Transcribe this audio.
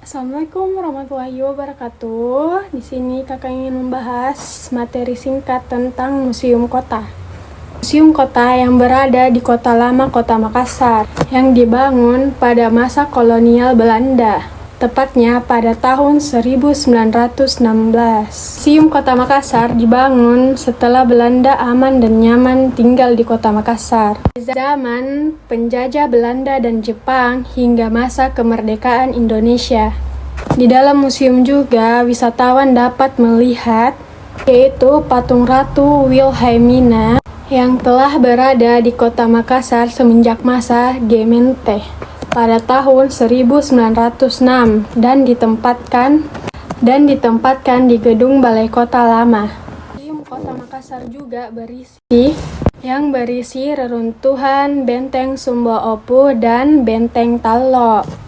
Assalamualaikum warahmatullahi wabarakatuh. Di sini kakak ingin membahas materi singkat tentang Museum Kota. Museum Kota yang berada di Kota Lama Kota Makassar yang dibangun pada masa kolonial Belanda, tepatnya pada tahun 1916. Museum Kota Makassar dibangun setelah Belanda aman dan nyaman tinggal di Kota Makassar. Zaman penjajah Belanda dan Jepang hingga masa kemerdekaan Indonesia. Di dalam museum juga wisatawan dapat melihat yaitu patung Ratu Wilhelmina yang telah berada di Kota Makassar semenjak masa Gemeente pada tahun 1906 dan ditempatkan di Gedung Balai Kota Lama. Museum Kota Makassar juga berisi reruntuhan Benteng Sumba Opu dan Benteng Talo.